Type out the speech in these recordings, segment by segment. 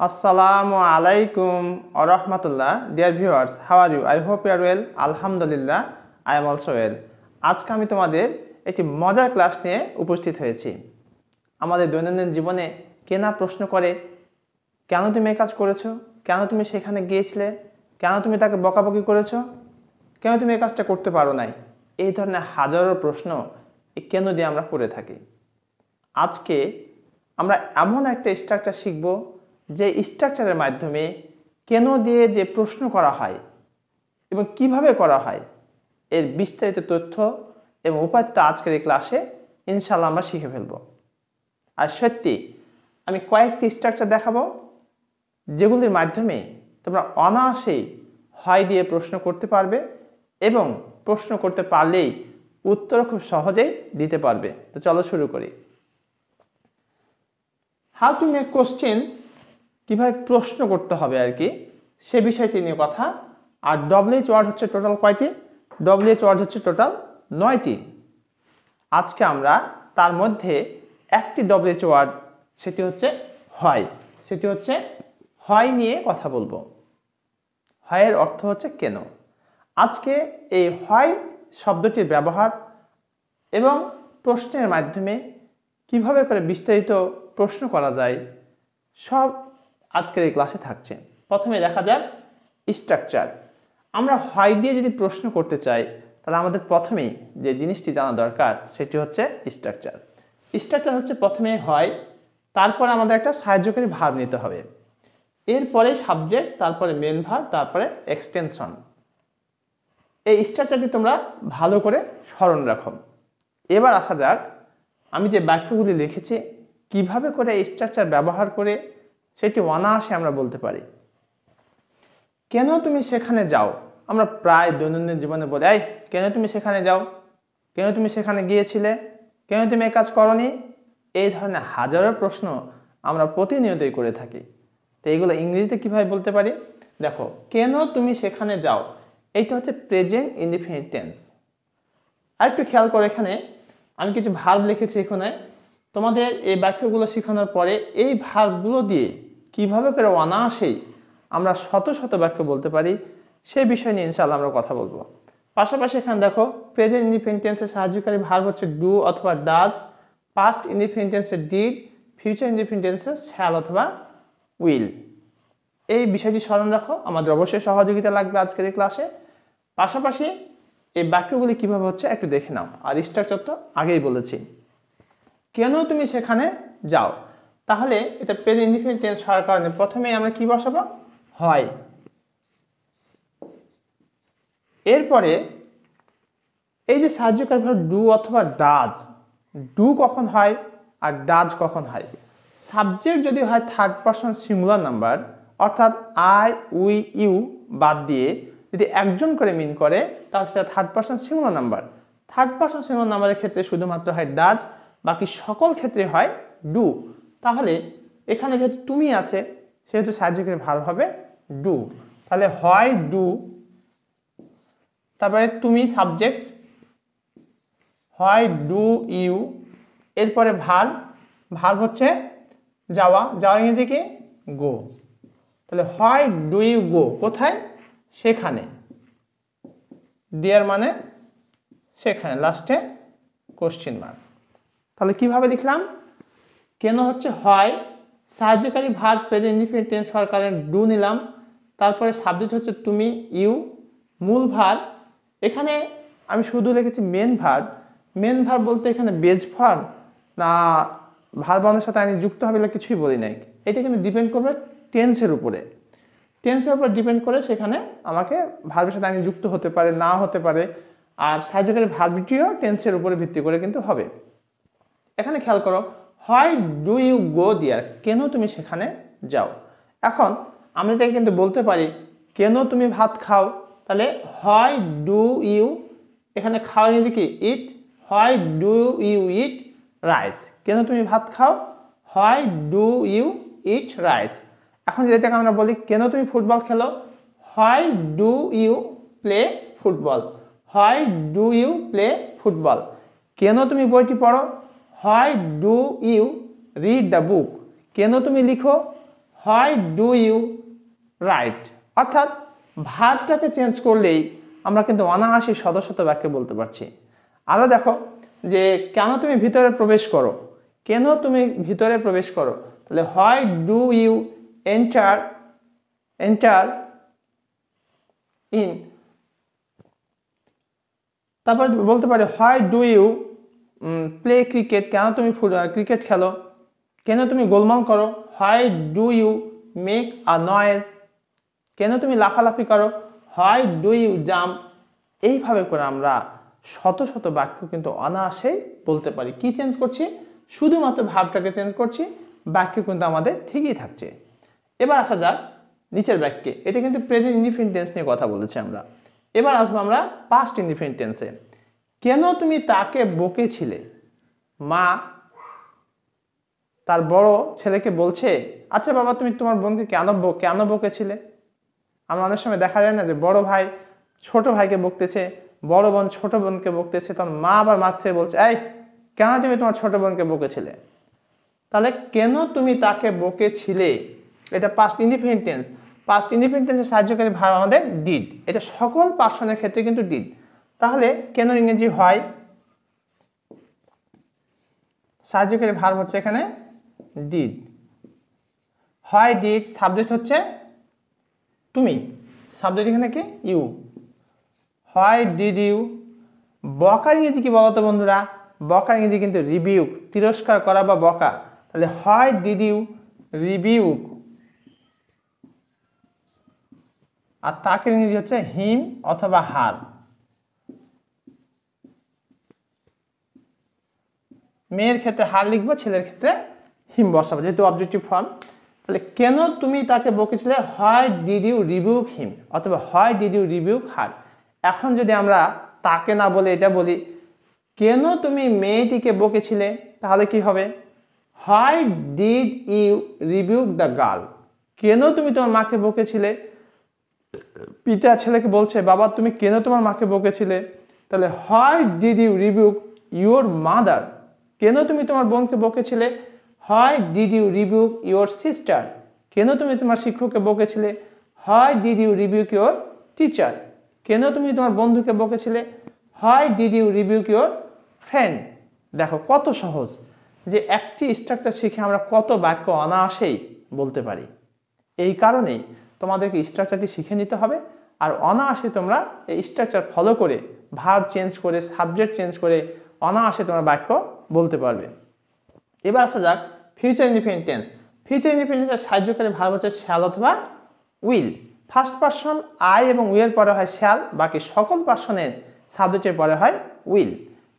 Assalamu alaikum wa rahmatullah. Dear viewers, how are you? I hope you are well. Alhamdulillah, I am also well. আজকে আমি তোমাদের একটি মজার class নিয়ে উপস্থিত হয়েছি। আমাদের দৈনন্দিন জীবনে কে না প্রশ্ন করে, কেন তুমি এই কাজ করেছো, কেন তুমি সেখানে গিয়েছিলে, কেন তুমি তাকে বকাবকি করেছো, কেন তুমি এই কাজটা করতে পারো নাই, এই ধরনের হাজারো প্রশ্ন এই কেন দিয়ে আমরা করে থাকি। আজকে আমরা এমন একটা স্ট্রাকচার শিখব যে স্ট্রাকচারের মাধ্যমে কেন দিয়ে যে প্রশ্ন করা হয় এবং কিভাবে করা হয় এর বিস্তারিত তথ্য এবং উপাত্ত আজকের এই ক্লাসে ইনশাআল্লাহ আমরা শিখে ফেলব। আর সত্যি আমি কয়েকটি স্ট্রাকচার দেখাবো যেগুলির মাধ্যমে তোমরা অনায়াসেই হয় দিয়ে প্রশ্ন করতে পারবে এবং প্রশ্ন করতে পারলেই উত্তর খুব সহজেই দিতে পারবে। তো চলো শুরু করি। হাউ টু মেক কোশ্চেন্স, কিভাবে প্রশ্ন করতে হবে আর কি, সে বিষয়টি নিয়ে কথা। আর ডব্লিউএইচ ওয়ার্ড হচ্ছে টোটাল কয়টি? ডব্লিউএইচ ওয়ার্ড হচ্ছে টোটাল 9টি। আজকে আমরা তার মধ্যে একটি ডব্লিউএইচ ওয়ার্ড, সেটি হচ্ছে হয় নিয়ে কথা বলবো। হয়ের অর্থ হচ্ছে কেন। আজকে এই হয় শব্দটির ব্যবহার এবং প্রশ্নের মাধ্যমে কিভাবে করে বিস্তারিত প্রশ্ন করা যায় সব আজকের এই ক্লাসে থাকছে। প্রথমে দেখা যাক স্ট্রাকচার। আমরা হয় দিয়ে যদি প্রশ্ন করতে চাই তাহলে আমাদের প্রথমেই যে জিনিসটি জানা দরকার সেটি হচ্ছে স্ট্রাকচার। স্ট্রাকচার হচ্ছে প্রথমে হয়, তারপরে আমাদের একটা সাহায্যকারী ভার্ব নিতে হবে, এরপরে সাবজেক্ট, তারপরে মেন ভার্ব, তারপরে এক্সটেনশন। এই স্ট্রাকচারটি তোমরা ভালো করে স্মরণ রাখো। এবার আসা যাক আমি যে বাক্যগুলি লিখেছি কিভাবে করে এই স্ট্রাকচার ব্যবহার করে সেটি অনায়াসে আমরা বলতে পারি। কেন তুমি সেখানে যাও, আমরা প্রায় দৈনন্দিন জীবনে বলি, এই কেন তুমি সেখানে যাও, কেন তুমি সেখানে গিয়েছিলে, কেন তুমি এই কাজ করনি, এই ধরনের হাজারো প্রশ্ন আমরা প্রতিনিয়তই করে থাকি। তো এইগুলো ইংরেজিতে কিভাবে বলতে পারি? দেখো, কেন তুমি সেখানে যাও, এইটা হচ্ছে প্রেজেন্ট ইনডিফিনিট টেন্স। আর একটু খেয়াল করো, এখানে আমি কিছু ভার্ব লিখেছি। এখানে তোমাদের এই বাক্যগুলো শেখানোর পরে এই ভার্বগুলো দিয়ে কিভাবে করে অনায়াসেই আমরা শত শত বাক্য বলতে পারি সেই বিষয় নিয়ে ইনশাআল্লাহ আমরা কথা বলবো। পাশাপাশি এখানে দেখো প্রেজেন্ট ইনডিফিনিট টেন্সের সাহায্যকারী ভার্ব হচ্ছে ডু অথবা ডাজ, পাস্ট ইনডিফিনিট টেন্সের ডিড, ফিউচার ইনডিফিনিট টেন্সের শ্যাল অথবা উইল। এই বিষয়টি স্মরণ রাখো, আমাদের অবশ্যই সহযোগিতা লাগবে আজকের এই ক্লাসে। পাশাপাশি এই বাক্যগুলি কিভাবে হচ্ছে একটু দেখে নাও। আর স্ট্রাকচার তো আগেই বলেছি। কেন তুমি সেখানে যাও, তাহলে এটা প্রেজেন্ট ইনডিফিনিট টেন্স হওয়ার কারণে প্রথমে আমরা কি বসাবো? হয়। এরপরে এই যে সাহায্যকারী ভার্ব ডু অথবা ডাজ, ডু কখন হয় আর ডাজ কখন হয়? সাবজেক্ট যদি হয় থার্ড পারসন সিঙ্গুলার নাম্বার, অর্থাৎ আই, উই, ইউ বাদ দিয়ে যদি একজন করে মিন করে তাহলে সেটা third person singular number. Third person singular নাম্বারের ক্ষেত্রে শুধুমাত্র হয় ডাজ, বাকি সকল ক্ষেত্রে হয় ডু। তাহলে এখানে যেহেতু তুমি আছে সেহেতু সাহায্যকারী ভার্ব হবে ডু। তাহলে হয় ডু, তারপরে তুমি সাবজেক্ট, হয় ডু ইউ, এরপরে ভার্ব হচ্ছে যাওয়া, যাওয়ার ইংরেজি কি? গো। তাহলে হয় ডু ইউ গো, কোথায়? সেখানে। দেয়ার মানে সেখানে, লাস্টে কোশ্চেন মার্ক। তাহলে কিভাবে লিখলাম? কেন হচ্ছে হয়, সাহায্যকারী ভার্ব প্রেজেন্ট ইনডিফিনিট টেন্স হওয়ার কারণে ডু নিলাম, তারপরে সাবজেক্ট হচ্ছে তুমি, ইউ, মূল ভার্ব। এখানে আমি শুধু লিখেছি মেন ভার্ব। মেন ভার্ব বলতে এখানে বেজ ফর্ম না ভার্ব বানানোর সাথে আমি যুক্ত হবে কিছুই বলি নাই। এটা কিন্তু ডিপেন্ড করবে টেন্সের উপরে। টেন্সের উপর ডিপেন্ড করে সেখানে আমাকে ভার্বের সাথে আমি যুক্ত হতে পারে, না হতে পারে। আর সাহায্যকারী ভার্বটিও টেন্সের উপরে ভিত্তি করে কিন্তু হবে। এখানে খেয়াল করো, হয় ডু ইউ গো দেয়ার, কেন তুমি সেখানে যাও। এখন আমরা এটাকে কিন্তু বলতে পারি কেন তুমি ভাত খাও, তাহলে হয় ডু ইউ, এখানে খাওয়া ইংরেজি কি? ইট। হয় ডু ইউ ইট রাইস, কেন তুমি ভাত খাও, হয় ডু ইউ ইট রাইস। এখন যেটাকে আমরা বলি কেন তুমি ফুটবল খেলো, হয় ডু ইউ প্লে ফুটবল, হয় ডু ইউ প্লে ফুটবল। কেন তুমি বইটি পড়ো, হয় do you read the book, কেন তুমি লিখো, হোয়াই ডু ইউ রাইট, অর্থাৎ ভার্বটাকে চেঞ্জ করলেই আমরা কিন্তু অনায়াসে শত শত বাক্যে বলতে পারছি। আরও দেখো যে কেন তুমি ভিতরে প্রবেশ করো, কেন তুমি ভিতরে প্রবেশ করো, তাহলে why do you enter in. তারপর বলতে পারি why do you play cricket, কেন তুমি ক্রিকেট খেলো, কেন তুমি গোলমাল করো, why do you make a noise, কেন তুমি লাফালাফি করো, হোয়াই ডু ইউ জাম্প। এইভাবে করে আমরা শত শত বাক্য কিন্তু অনায়াসেই বলতে পারি। কি চেঞ্জ করছি? শুধুমাত্র ভাবটাকে চেঞ্জ করছি, বাক্য কিন্তু আমাদের ঠিকই থাকছে। এবার আসা যাক নিচের বাক্যে। এটা কিন্তু প্রেজেন্ট ইনডিফিনিট টেন্স নিয়ে কথা বলেছি আমরা। এবার আসবো আমরা পাস্ট ইনডিফিনিট টেন্সে। কেন তুমি তাকে বকেছিলে? মা তার বড় ছেলেকে বলছে, আচ্ছা বাবা তুমি তোমার বোনকে কেন বকেছিলে? আমরা অনেক সময় দেখা যায় না যে বড় ভাই ছোট ভাইকে বকতেছে, বড় বোন ছোট বোনকে বকতেছে, তখন মা আবার মাঝ থেকে বলছে, এই কেন তুমি তোমার ছোট বোনকে বকেছিলে? তাহলে কেন তুমি তাকে বকেছিলে, এটা past indefinite tense. Past indefinite টেন্সের সাহায্যকারী ভার্ব আমাদের ডিড। এটা সকল পার্সনের ক্ষেত্রে কিন্তু ডিড। তাহলে কেন ইংরেজি হয়, সাহায্যকারী ভার্ব হচ্ছে এখানে ডিড। হয় ডিড, সাবজেক্ট হচ্ছে তুমি, সাবজেক্ট এখানে কি ইউ। হয় ডিড ইউ। বকার ইংরেজি কি বলতো বন্ধুরা? বকার ইংরেজি কিন্তু রিবিউক, তিরস্কার করা বা বকা। তাহলে হয় ডিড ইউ রিবিউক, আর তাকে ইংরেজি হচ্ছে হিম অথবা হার। মেয়ের ক্ষেত্রে হার লিখবো, ছেলের ক্ষেত্রে হিম বসাবো, যেহেতু অবজেক্টিভ ফর্ম। তাহলে কেন তুমি তাকে বকেছিলে? হয় ডিড ইউ রিবিউক হিম অথবা হয় ডিড ইউ রিবিউক হার। এখন যদি আমরা তাকে না বলে এটা বলি, কেন তুমি মেয়েটিকে বকেছিলে, তাহলে কি হবে? হয় did you rebuke the girl. কেন তুমি তোমার মাকে বকেছিলে? পিতা ছেলেকে বলছে, বাবা তুমি কেন তোমার মাকে বকেছিলে? তাহলে হয় did you rebuke your mother. কেন তুমি তোমার বোনকে বকেছিলে? হয় did you rebuke your sister. কেন তুমি তোমার শিক্ষককে বকেছিলে? হয় did you rebuke your teacher. কেন তুমি তোমার বন্ধুকে বকেছিলে? হয় did you rebuke your friend. দেখো কত সহজ যে একটি স্ট্রাকচার শিখে আমরা কত বাক্য অনায়াসেই বলতে পারি। এই কারণেই তোমাদেরকে স্ট্রাকচারটি শিখে নিতে হবে, আর অনায়াসে তোমরা এই স্ট্রাকচার ফলো করে ভার্ব চেঞ্জ করে সাবজেক্ট চেঞ্জ করে অনায়াসে তোমরা বাক্য বলতে পারবে। এবার আসা যাক future indefinite tense. Future indefinite টেন্সের সাহায্যকারী ভার্ব হচ্ছে শ্যাল অথবা উইল। ফার্স্ট পারসন আই এবং উইয়ের পরে হয় শ্যাল, বাকি সকল পারসনের সাবজেক্টের পরে হয় উইল।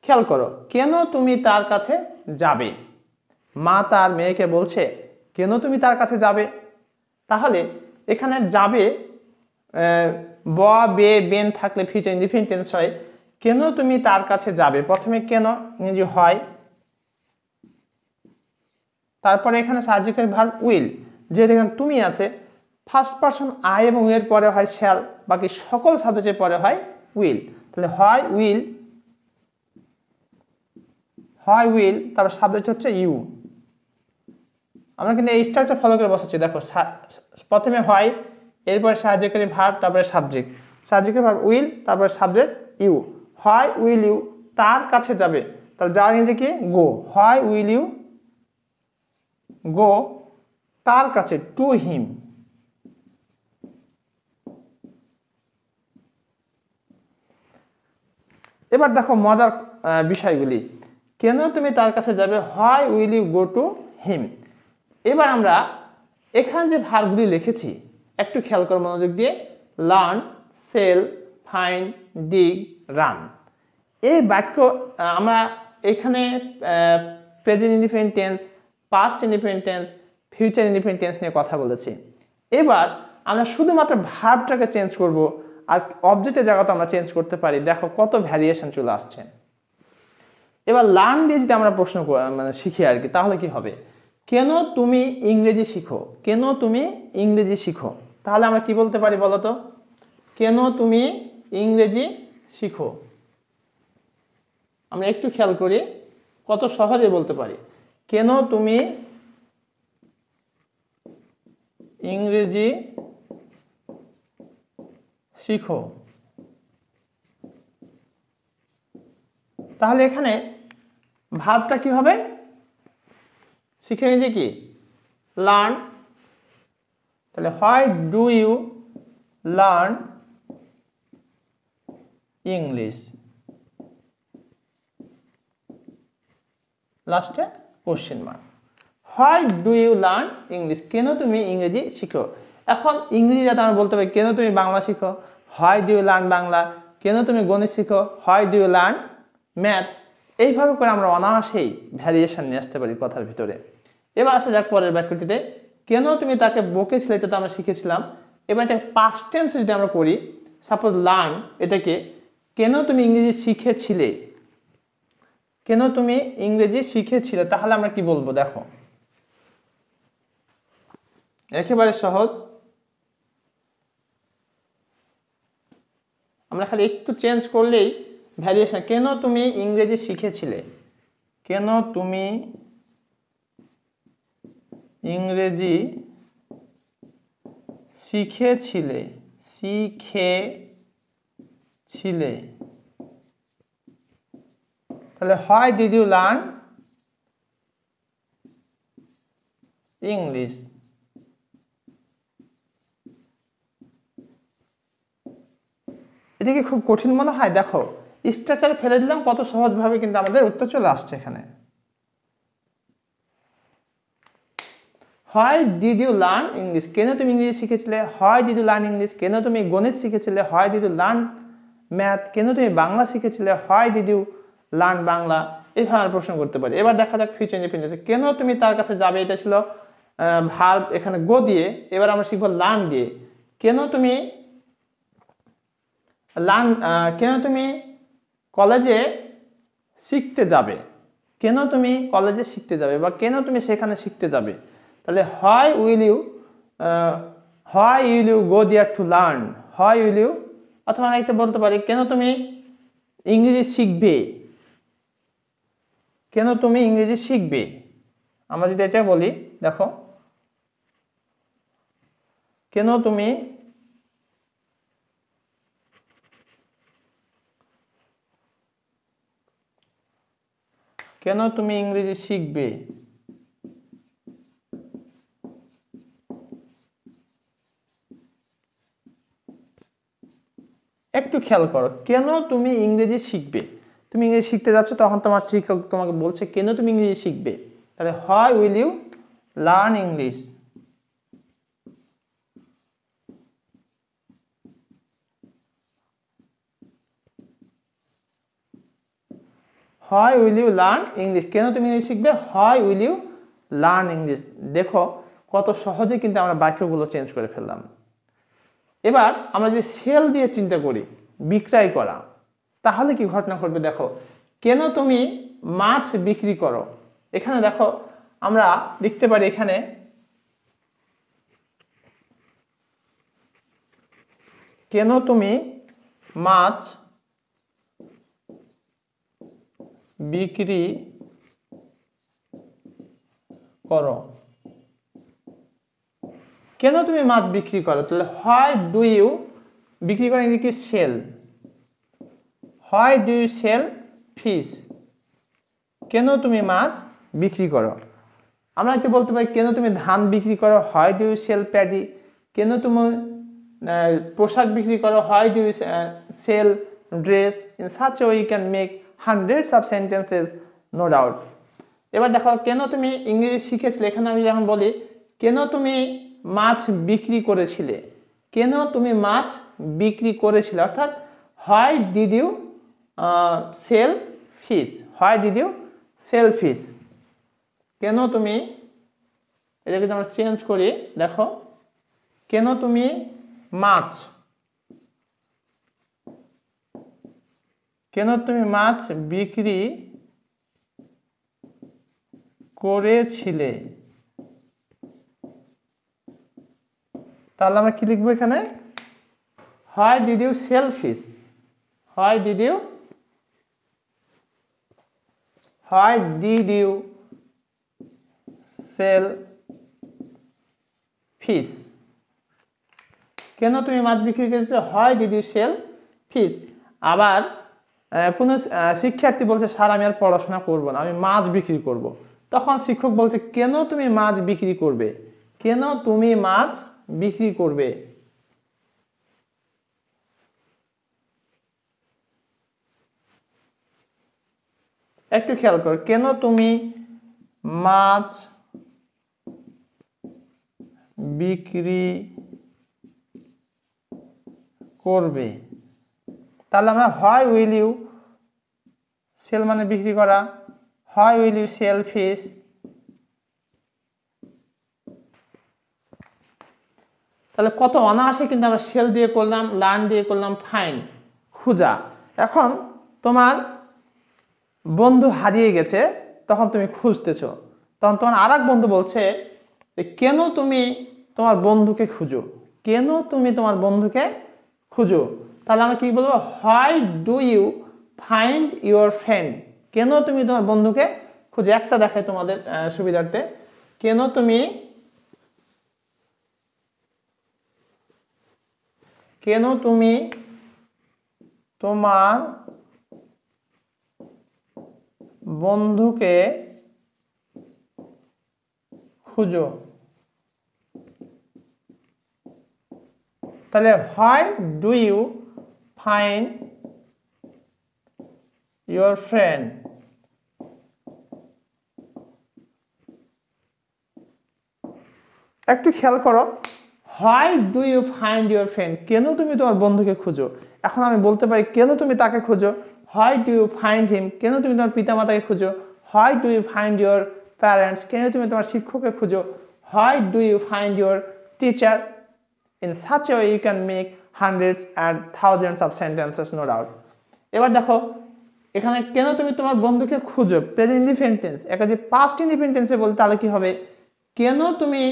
খেয়াল করো, কেন তুমি তার কাছে যাবে? মা তার মেয়েকে বলছে, কেন তুমি তার কাছে যাবে? তাহলে এখানে যাবে ব বে বেন থাকলে ফিউচার ইনডিফিনিট টেন্স হয়। কেন তুমি তার কাছে যাবে, প্রথমে কেন ইংরেজি হয়, তারপরে এখানে সাহায্যকারী ভার্ব উইল। যেহেতু এখানে তুমি আছে, ফার্স্ট পারসন আই এবং উইল পরে হয় শ্যাল, বাকি সকল সাবজেক্টের পরে হয় উইল। তাহলে হয় উইল, তারপর সাবজেক্ট হচ্ছে ইউ। আমরা কিন্তু এই স্ট্রাকচার ফলো করে বসাচ্ছি। দেখো প্রথমে হয়, এরপরে সাহায্যকারী ভার্ব, তারপরে সাবজেক্ট, সাহায্যকারী ভার্ব উইল, তারপরে সাবজেক্ট ইউ। হয় উইল ইউ তার কাছে যাবে, তাহলে যাওয়ার ইংরেজি কি গো। হয় উইল ইউ গো তার কাছে, টু হিম। এবার দেখো মজার বিষয়গুলি। কেন তুমি তার কাছে যাবে, হয় will you go to him. এবার আমরা এখানে যে ভার্বগুলি লিখেছি একটু খেয়াল করো মনোযোগ দিয়ে। Learn, sell, find, dig, run. এই বাক্য আমরা এখানে present indefinite tense, past indefinite tense, future indefinite tense নিয়ে কথা বলেছি। এবার আমরা শুধুমাত্র ভার্বটাকে চেঞ্জ করব, আর অবজেক্টের জায়গাতে আমরা চেঞ্জ করতে পারি। দেখো কত ভ্যারিয়েশন চলে আসছে। এবার লার্ন দিয়ে যদি আমরা প্রশ্ন শিখি আর কি, তাহলে কি হবে? কেন তুমি ইংরেজি শিখো, কেন তুমি ইংরেজি শিখো। তাহলে আমরা কি বলতে পারি বলো তো? কেন তুমি ইংরেজি শিখো। আমরা একটু খেয়াল করি কত সহজে বলতে পারি। কেন তুমি ইংরেজি শিখো। তাহলে এখানে ভার্বটা কি হবে? শিখে নিয়ে কি লার্ন, তাহলে why do you learn English, লাস্টে question mark. Why do you learn English, কেন তুমি ইংরেজি শিখো। এখন ইংরেজি যাতে আমরা বলতে পারি কেন তুমি বাংলা শিখো, why do you learn Bangla. কেন তুমি গণিত শিখো, why do you learn math. এইভাবে করে আমরা অনায়াসেই ভ্যারিয়েশন নিয়ে আসতে পারি কথার ভিতরে। এবার আসা যাক পরের বাক্যটিতে, কেন তুমি তাকে বকেছিলে, এটা তো আমরা শিখেছিলাম। এবার এটা পাস্ট টেন্স যদি আমরা করি, সাপোজ লার্ন, এটাকে কেন তুমি ইংরেজি শিখেছিলে, কেন তুমি ইংরেজি শিখেছিলে, তাহলে আমরা কি বলবো দেখো, একেবারে সহজ। আমরা খালি একটু চেঞ্জ করলেই ভ্যারিয়েশন, কেন তুমি ইংরেজি শিখেছিলে, কেন তুমি ইংরেজি শিখেছিলে, শিখেছিলে, তাহলে why did you learn English. এটাকে খুব কঠিন মনে হয়, দেখো স্ট্রাকচার ফেলে দিলাম, কত সহজভাবে কিন্তু আমাদের উত্তর চলে আসছে এখানে। Why did you learn English, কেন তুমি ইংরেজি শিখেছিলে, why did you learn English, কেন তুমি গণিত শিখেছিলে, why did you learn math, কেন তুমি বাংলা শিখেছিলে, why did you learn Bangla. এইভাবে আমরা প্রশ্ন করতে পারি। এবার দেখা যাক ফিউচার ইনডিপেন্ডেন্স, কেন তুমি তার কাছে যাবে, এটা ছিল ভার্ব এখানে গো দিয়ে। এবার আমরা শিখবো লার্ন দিয়ে, কেন তুমি লার্ন, কেন তুমি কলেজে শিখতে যাবে, কেন তুমি কলেজে শিখতে যাবে বা কেন তুমি সেখানে শিখতে যাবে। তাহলে why will you go there to learn, why will you, অথবা আমরা একটা বলতে পারি কেন তুমি ইংরেজি শিখবে, কেন তুমি ইংরেজি শিখবে। আমরা যদি এটা বলি দেখো, কেন তুমি ইংরেজি শিখবে, একটু খেয়াল করো, কেন তুমি ইংরেজি শিখবে, তুমি ইংরেজি শিখতে যাচ্ছ, তখন তোমার শিক্ষক তোমাকে বলছে কেন তুমি ইংরেজি শিখবে। তাহলে why will you learn English, why will you learn English, কেন তুমি ইংলিশ শিখবে, why will you learn English. দেখো কত সহজে কিন্তু আমরা বাক্যগুলো চেঞ্জ করে ফেললাম। এবার আমরা যদি সেল দিয়ে চিন্তা করি, বিক্রয় করা, তাহলে কি ঘটনা ঘটবে দেখো, কেন তুমি মাছ বিক্রি করো। এখানে দেখো আমরা লিখতে পারি এখানে কেন তুমি মাছ বিক্রি করো, কেন তুমি মাছ বিক্রি করো। তাহলে হোয়াই ডু ইউ, বিক্রি করে কি sell, why do you sell fish, কেন তুমি মাছ বিক্রি করো। আমরা কি বলতে পারি কেন তুমি ধান বিক্রি করো, why do you sell paddy, কেন তুমি পোশাক বিক্রি করো, why do you sell dress. In such a way you can make hundreds of sentences, no doubt. এবার দেখো কেন তুমি ইংরেজি শিখেছিলে, এখানে আমি যখন বলি কেন তুমি মাছ বিক্রি করেছিলে, কেন তুমি মাছ বিক্রি করেছিলে, অর্থাৎ why did you sell fish, why did you sell fish, কেন তুমি, এটাকে আমরা চেঞ্জ করি দেখো, কেন তুমি মাছ, কেন তুমি মাছ বিক্রি করেছিলে। তাহলে আমরা কি লিখবো এখানে, why did you sell fish, why did you sell fish. কেন তুমি মাছ বিক্রি করেছিলে, হয় ডিড ইউ সেল ফিশ। আবার কোনো শিক্ষার্থী বলছে স্যার আমি আর পড়াশোনা করব না, আমি মাছ বিক্রি করব। তখন শিক্ষক বলছে কেন তুমি মাছ বিক্রি করবে, কেন তুমি মাছ বিক্রি করবে। একটু খেয়াল করো, কেন তুমি মাছ বিক্রি করবে। তাহলে আমরা হয় উইল ইউ সেল মানে বিক্রি করা, হয় উইল ইউ সেল ফিশ। তাহলে কত অনায়াসে কিন্তু আমরা সেল দিয়ে করলাম, লার্ন দিয়ে করলাম, ফাইন্ড খুঁজা। এখন তোমার বন্ধু হারিয়ে গেছে, তখন তুমি খুঁজতেছো, তখন তোমার আর এক বন্ধু বলছে কেন তুমি তোমার বন্ধুকে খুঁজো, কেন তুমি তোমার বন্ধুকে খুঁজো। তাহলে আমরা কি বলবো, why do you find your friend, কেন তুমি তোমার বন্ধুকে খুঁজো। একটা দেখাই তোমাদের সুবিধার্থে, কেন তুমি তোমার বন্ধুকে খুঁজো। তাহলে why do you find your friend. একটু খেয়াল করো, why do you find your friend, কেন তুমি তোমার বন্ধুকে খুঁজো। এখন আমি বলতে পারি কেন তুমি তাকে খুঁজো, why do you find him, কেন তুমি তোমার পিতামাতাকে খুঁজো। Why do you find your parents, কেন তুমি তোমার শিক্ষককে খুঁজো। Why do you find your teacher. In such a way you can make hundreds and thousands of sentences, no doubt. এবার দেখো এখানে কেন তুমি তোমার বন্ধুকে খুঁজো, প্রেজেন্ট ইনডিফিনিট টেন্স। এটা যদি পাস্ট ইনডিফিনিট টেন্সে বলি তাহলে কি হবে, কেন তুমি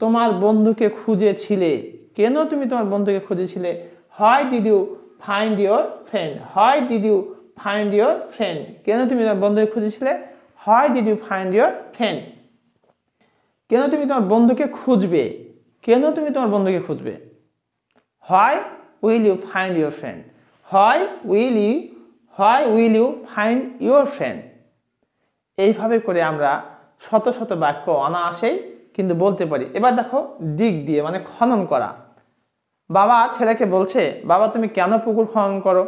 তোমার বন্ধুকে খুঁজেছিলে, কেন তুমি তোমার বন্ধুকে খুঁজেছিলে। Why did you find your friend, why did you find your friend, কেন তুমি তোমার বন্ধুকে খুঁজেছিলে। Why did you find your friend, কেন তুমি তোমার বন্ধুকে খুঁজবে, কেন তুমি তোমার বন্ধুকে খুঁজবে। Why will you find your friend, why will you find your friend. এইভাবে করে আমরা শত শত বাক্য অনায়াসেই কিন্তু বলতে পারি। এবার দেখো দিক দিয়ে মানে খনন করা। বাবা ছেলেকে বলছে বাবা তুমি কেন পুকুর খনন করো।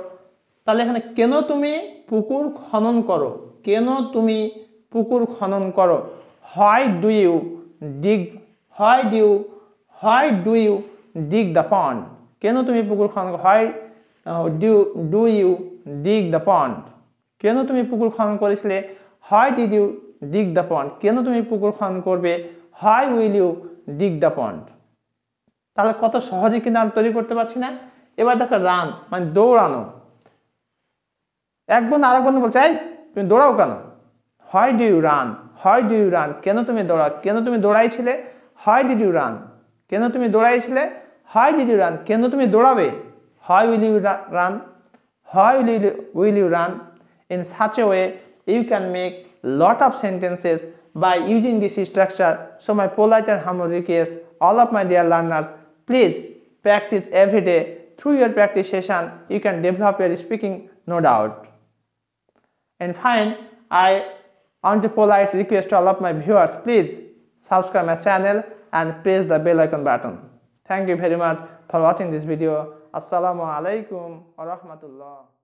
তাহলে এখানে কেন তুমি পুকুর খনন করো, কেন তুমি পুকুর খনন করো। Why do you dig, why do you dig the pond, কেন তুমি পুকুর খনন করো। Why do you dig the pond, কেন তুমি পুকুর খনন করেছিলে। Why did you dig the pond, কেন তুমি পুকুর খনন করবে। Why will you dig the pond. তাহলে কত সহজে কিন্তু আমরা তৈরি করতে পারছি না। এবার দেখো রান মানে দৌড়ানো। এক বন্ধু আরেক বন্ধু বলছে এই তুমি দৌড়াও কেন। Why do you run, why do you run, কেন তুমি দৌড়াও, কেন তুমি দৌড়াইছিলে। হোয়াই ডিড ইউ রান, কেন তুমি দৌড়াইছিলে। হোয়াই ডিড ইউ রান, কেন তুমি দৌড়াবে। Why will you run, why will you run. In such a way you can make lot of sentences by using this structure. So my polite and humble request, all of my dear learners, please practice every day. Through your practice session you can develop your speaking, no doubt. And fine, I want to polite request to all of my viewers, please subscribe my channel and press the bell icon button. Thank you very much for watching this video. Assalamu alaikum wa rahmatullah.